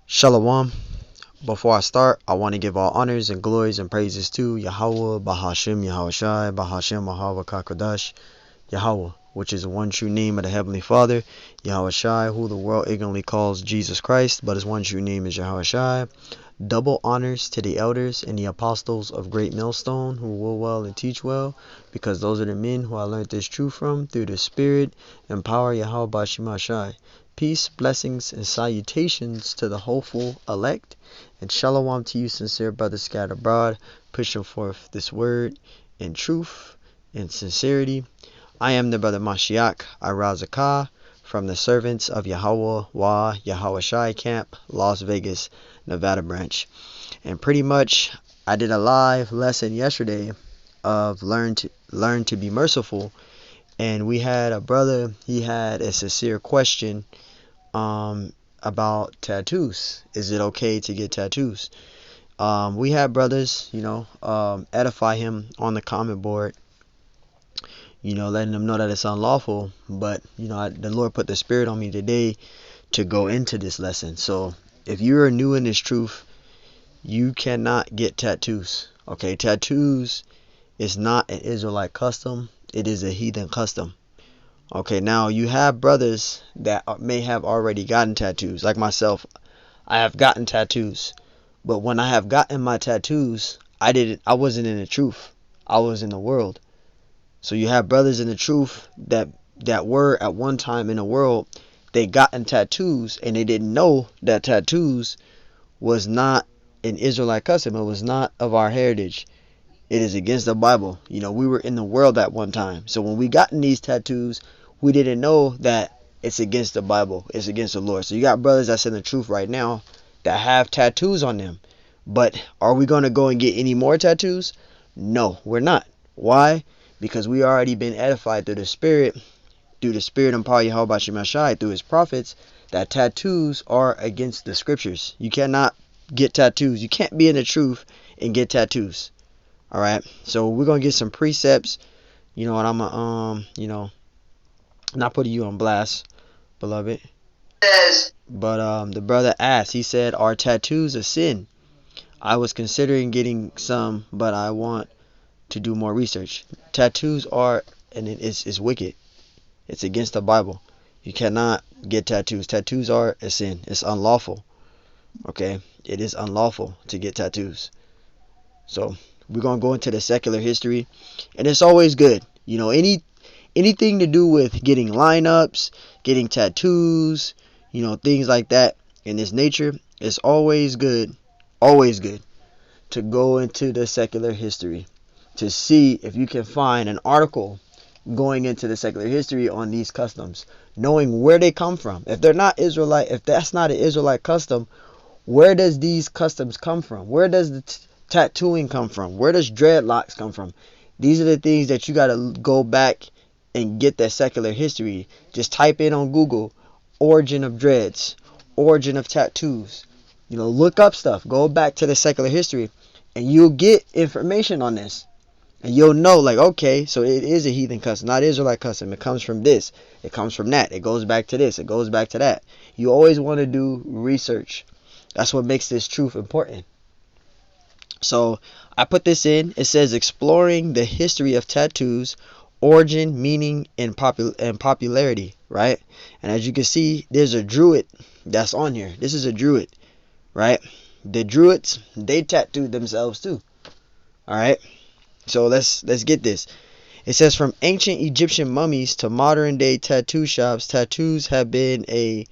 Shalom. Before I start, I want to give all honors and glories and praises to Yahweh, Bahashim, Yahushai, Bahashim, Mahawa Kakodash, Yahweh, which is the one true name of the Heavenly Father, Yahushai, who the world ignorantly calls Jesus Christ, but his one true name is Yahushai. Double honors to the elders and the apostles of Great Millstone, who will well and teach well, because those are the men who I learned this truth from through the Spirit and power Yahweh Bashimashai. Peace, blessings, and salutations to the hopeful elect, and shalom to you, sincere brothers scattered abroad, pushing forth this word in truth and sincerity. I am the brother Mashiach Arazakah from the servants of Yahweh Wah Yahushai Camp, Las Vegas, Nevada branch. And pretty much I did a live lesson yesterday of learn to be merciful, and we had a brother, he had a sincere question about tattoos. Is it okay to get tattoos? We had brothers, edify him on the comment board, letting them know that it's unlawful. But, the Lord put the Spirit on me today to go into this lesson. So if you're new in this truth, you cannot get tattoos. Okay, tattoos is not an Israelite custom. It is a heathen custom. Okay, now you have brothers that may have already gotten tattoos. Like myself, I have gotten tattoos. But when I have gotten my tattoos, I wasn't in the truth. I was in the world. So you have brothers in the truth that were at one time in the world, they gotten tattoos and they didn't know that tattoos was not an Israelite custom. It was not of our heritage. It is against the Bible. We were in the world at one time. So when we gotten these tattoos, we didn't know that it's against the Bible. It's against the Lord. So you got brothers that's in the truth right now that have tattoos on them. But are we going to go and get any more tattoos? No, we're not. Why? Because we already been edified through the Spirit and power Yahweh Shemashai, through his prophets, that tattoos are against the scriptures. You cannot get tattoos. You can't be in the truth and get tattoos. Alright, so we're going to get some precepts, and I'm going to, not putting you on blast, beloved. Yes. But the brother asked, he said, are tattoos a sin? I was considering getting some, but I want to do more research. Tattoos are, and it's wicked. It's against the Bible. You cannot get tattoos. Tattoos are a sin. It's unlawful. Okay, it is unlawful to get tattoos. So we're going to go into the secular history, and it's always good. Anything to do with getting lineups, getting tattoos, things like that in this nature, it's always good to go into the secular history to see if you can find an article going into the secular history on these customs, knowing where they come from. If they're not Israelite, if that's not an Israelite custom, where does these customs come from? Where does the tattooing come from? Where does dreadlocks come from? These are the things that you got to go back and get that secular history. Just type in on Google, origin of dreads, origin of tattoos. Look up stuff. Go back to the secular history, and you'll get information on this. And you'll know, like, okay, so it is a heathen custom, not Israelite custom. It comes from this. It comes from that. It goes back to this. It goes back to that. You always want to do research. That's what makes this truth important. So I put this in. It says exploring the history of tattoos, origin, meaning, and popularity, right? And as you can see, there's a druid that's on here. This is a druid, right? The druids, they tattooed themselves too. All right. So let's get this. It says from ancient Egyptian mummies to modern day tattoo shops, tattoos have been a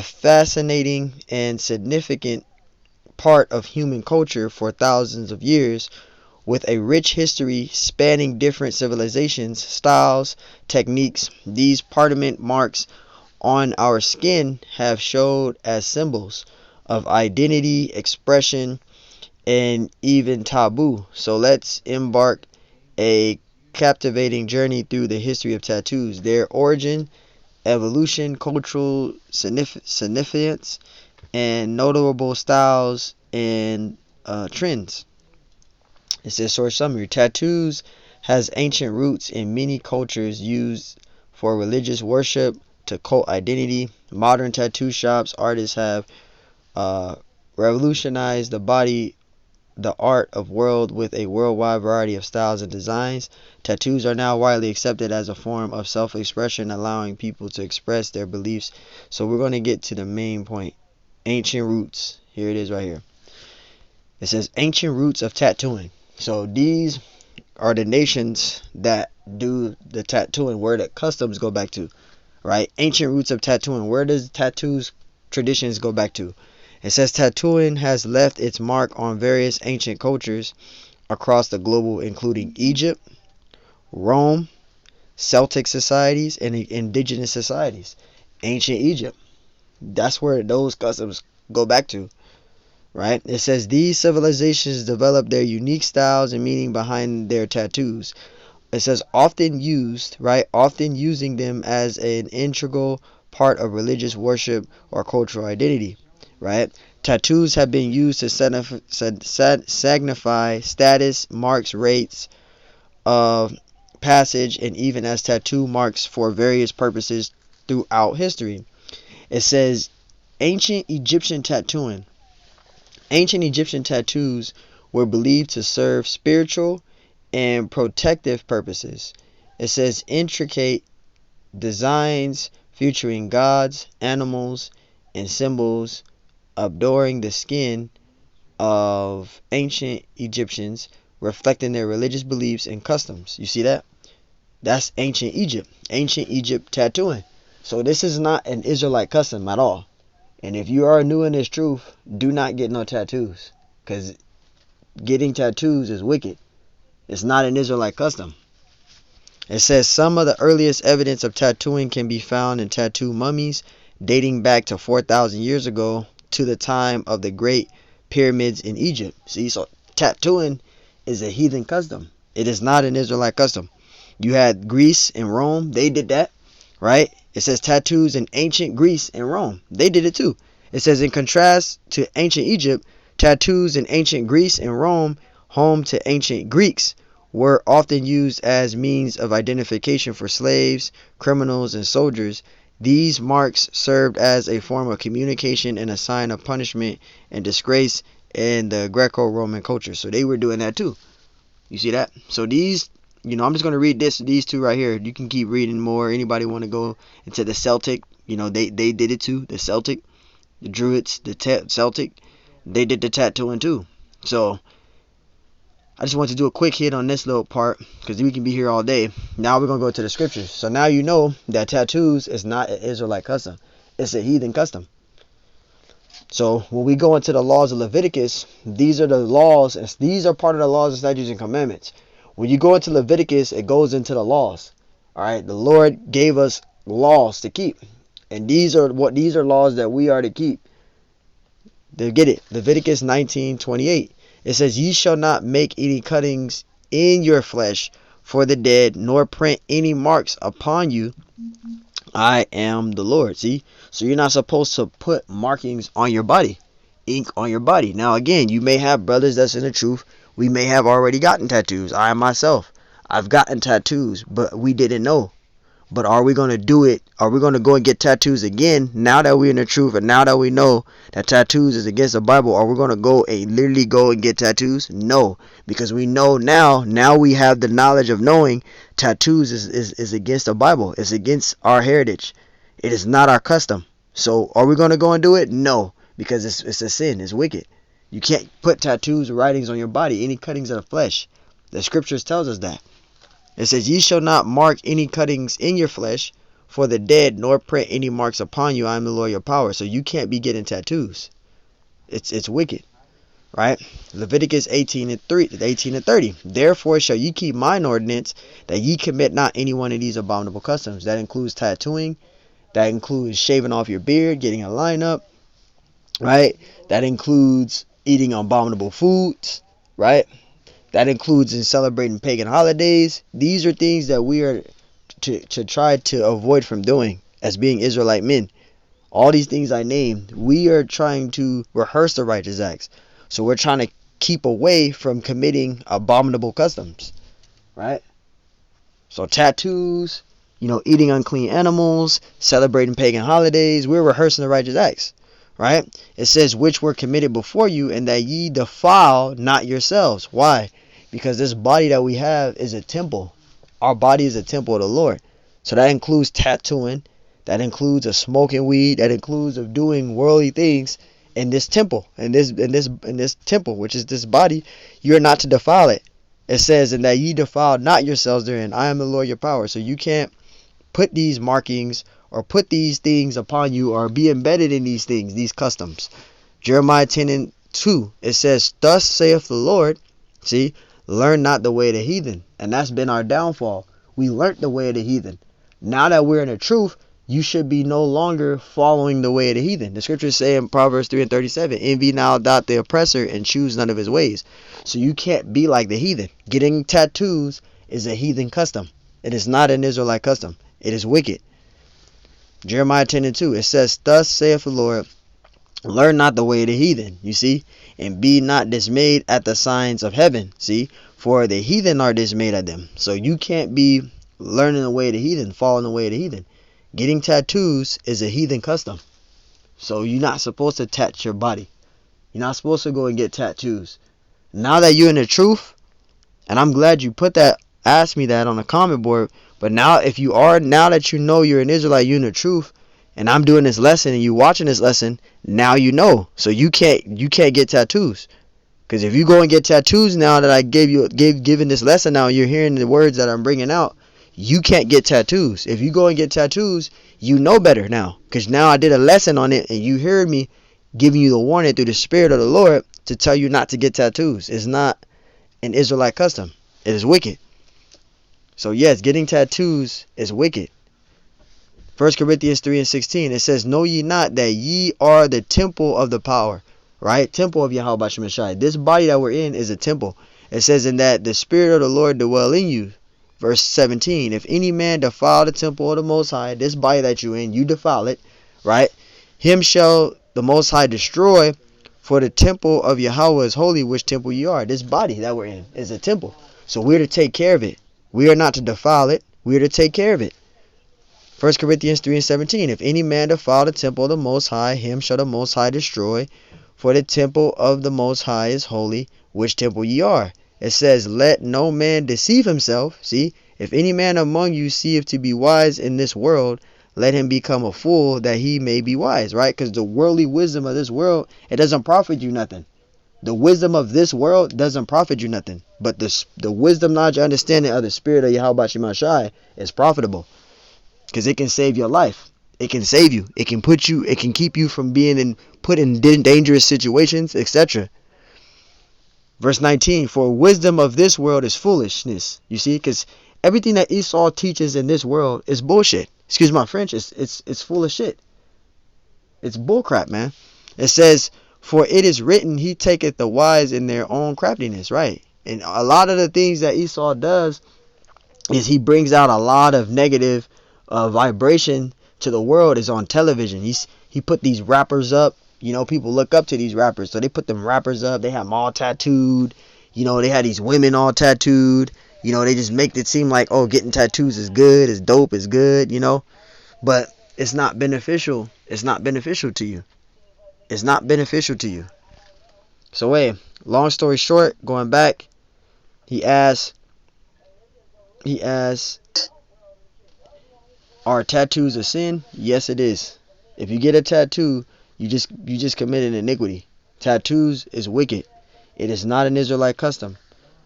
fascinating and significant part of human culture for thousands of years, with a rich history spanning different civilizations, styles, techniques. These permanent marks on our skin have showed as symbols of identity, expression, and even taboo. So let's embark a captivating journey through the history of tattoos, their origin, evolution, cultural significance, and notable styles and trends. It says, source summary: tattoos has ancient roots in many cultures used for religious worship to cult identity. Modern tattoo shops, artists have uh, revolutionized the art of world with a worldwide variety of styles and designs. Tattoos are now widely accepted as a form of self-expression, allowing people to express their beliefs. So we're going to get to the main point. Ancient roots. Here it is right here. It says ancient roots of tattooing. So these are the nations that do the tattooing, where the customs go back to, right? Ancient roots of tattooing. Where does tattoos traditions go back to? It says tattooing has left its mark on various ancient cultures across the globe, including Egypt, Rome, Celtic societies, and indigenous societies. Ancient Egypt. That's where those customs go back to, right? It says these civilizations developed their unique styles and meaning behind their tattoos. It says often used, right? Often using them as an integral part of religious worship or cultural identity, right? Tattoos have been used to signify status, marks, rates of passage, and even as tattoo marks for various purposes throughout history. It says ancient Egyptian tattooing. Ancient Egyptian tattoos were believed to serve spiritual and protective purposes. It says intricate designs featuring gods, animals, and symbols adorning the skin of ancient Egyptians, reflecting their religious beliefs and customs. You see that? That's ancient Egypt. Ancient Egypt tattooing. So this is not an Israelite custom at all. And if you are new in this truth, do not get no tattoos. Because getting tattoos is wicked. It's not an Israelite custom. It says some of the earliest evidence of tattooing can be found in tattoo mummies dating back to 4,000 years ago to the time of the Great Pyramids in Egypt. See, so tattooing is a heathen custom. It is not an Israelite custom. You had Greece and Rome. They did that, right? It says tattoos in ancient Greece and Rome. They did it too. It says in contrast to ancient Egypt, tattoos in ancient Greece and Rome, home to ancient Greeks, were often used as means of identification for slaves, criminals, and soldiers. These marks served as a form of communication and a sign of punishment and disgrace in the Greco-Roman culture. So they were doing that too. You see that? So these, I'm just going to read these two right here. You can keep reading more. Anybody want to go into the Celtic, they did it too. The Celtic, the Druids, the Celtic, they did the tattooing too. So I just want to do a quick hit on this little part because we can be here all day. Now we're going to go to the scriptures. So now you know that tattoos is not an Israelite custom. It's a heathen custom. So when we go into the laws of Leviticus, these are the laws. These are part of the laws and statutes and commandments. When you go into Leviticus, it goes into the laws. All right. The Lord gave us laws to keep. And these are laws that we are to keep. Get it. Leviticus 19:28. It says, ye shall not make any cuttings in your flesh for the dead, nor print any marks upon you. I am the Lord. See? So you're not supposed to put markings on your body, ink on your body. Now, again, you may have brothers that's in the truth. We may have already gotten tattoos. I myself, I've gotten tattoos, but we didn't know. But are we going to do it? Are we going to go and get tattoos again now that we're in the truth and now that we know that tattoos is against the Bible? Are we going to go and literally go and get tattoos? No, because we know now we have the knowledge of knowing tattoos is against the Bible. It's against our heritage. It is not our custom. So are we going to go and do it? No, because it's a sin. It's wicked. You can't put tattoos or writings on your body, any cuttings of the flesh. The scriptures tells us that. It says, ye shall not mark any cuttings in your flesh for the dead, nor print any marks upon you. I am the Lord your power. So you can't be getting tattoos. It's wicked, right? Leviticus 18:30. Therefore shall ye keep mine ordinance, that ye commit not any one of these abominable customs. That includes tattooing. That includes shaving off your beard, getting a lineup, right? That includes eating abominable foods, right? That includes in celebrating pagan holidays. These are things that we are to try to avoid from doing as being Israelite men. All these things I named, we are trying to rehearse the righteous acts. So we're trying to keep away from committing abominable customs, right? So tattoos, eating unclean animals, celebrating pagan holidays, we're rehearsing the righteous acts, right? It says, which were committed before you, and that ye defile not yourselves. Why? Because this body that we have is a temple. Our body is a temple of the Lord. So that includes tattooing, that includes a smoking weed, that includes of doing worldly things in this temple, in this temple, which is this body. You're not to defile it. It says, and that ye defile not yourselves therein. I am the Lord your power. So you can't put these markings or put these things upon you or be embedded in these things, these customs. Jeremiah 10:2, it says, thus saith the Lord, see, learn not the way of the heathen. And that's been our downfall. We learnt the way of the heathen. Now that we're in the truth, you should be no longer following the way of the heathen. The scriptures say in Proverbs 3:37, envy now not the oppressor and choose none of his ways. So you can't be like the heathen. Getting tattoos is a heathen custom. It is not an Israelite custom. It is wicked. Jeremiah 10:2, it says, thus saith the Lord, learn not the way of the heathen, you see, and be not dismayed at the signs of heaven, see, for the heathen are dismayed at them. So you can't be learning the way of the heathen, following the way of the heathen. Getting tattoos is a heathen custom. So you're not supposed to tat your body. You're not supposed to go and get tattoos. Now that you're in the truth, and I'm glad you asked me that on the comment board, but now if you are, now that you know you're an Israelite, you're in the truth, and I'm doing this lesson and you watching this lesson, now you know. So you can't get tattoos. Because if you go and get tattoos now that I given this lesson, now you're hearing the words that I'm bringing out, you can't get tattoos. If you go and get tattoos, you know better now. Because now I did a lesson on it and you heard me giving you the warning through the Spirit of the Lord to tell you not to get tattoos. It's not an Israelite custom. It is wicked. So yes, getting tattoos is wicked. 1 Corinthians 3:16, it says, know ye not that ye are the temple of the power, right? Temple of Yahweh Shemashai. This body that we're in is a temple. It says in that the Spirit of the Lord dwell in you. Verse 17, if any man defile the temple of the Most High, this body that you're in, you defile it, right? Him shall the Most High destroy, for the temple of Yahweh is holy, which temple ye are. This body that we're in is a temple. So we're to take care of it. We are not to defile it. We are to take care of it. 1 Corinthians 3:17, if any man defile the temple of the Most High, him shall the Most High destroy, for the temple of the Most High is holy, which temple ye are. It says, let no man deceive himself. See, if any man among you seeth to be wise in this world, let him become a fool that he may be wise, right? Because the worldly wisdom of this world, it doesn't profit you nothing. The wisdom of this world doesn't profit you nothing. But the wisdom, knowledge, understanding of the Spirit of Yahweh Shemashai is profitable. Because it can save your life. It can save you. It can keep you from being put in dangerous situations, etc. Verse 19, for wisdom of this world is foolishness. You see, because everything that Esau teaches in this world is bullshit. Excuse my French, it's full of shit. It's bullcrap, man. It says, for it is written, he taketh the wise in their own craftiness, right? And a lot of the things that Esau does is he brings out a lot of negative vibration to the world is on television. He put these rappers up. You know, people look up to these rappers. So they put them rappers up. They have them all tattooed. You know, they had these women all tattooed. You know, they just make it seem like, oh, getting tattoos is good, is dope, is good, you know. But it's not beneficial. It's not beneficial to you. It's not beneficial to you. So, hey, long story short, going back, he asked, are tattoos a sin? Yes, it is. If you get a tattoo, you just committed iniquity. Tattoos is wicked. It is not an Israelite custom.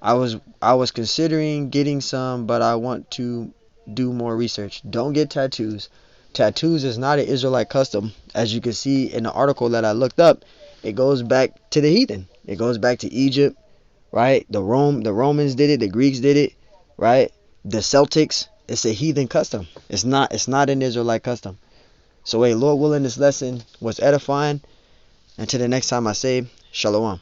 I was considering getting some, but I want to do more research. Don't get tattoos. Tattoos is not an Israelite custom. As you can see in the article that I looked up, it goes back to the heathen. It goes back to Egypt, right? The Romans did it. The Greeks did it, right? The Celtics. It's a heathen custom. It's not an Israelite custom. So, hey, Lord willing, this lesson was edifying. Until the next time I say, Shalom.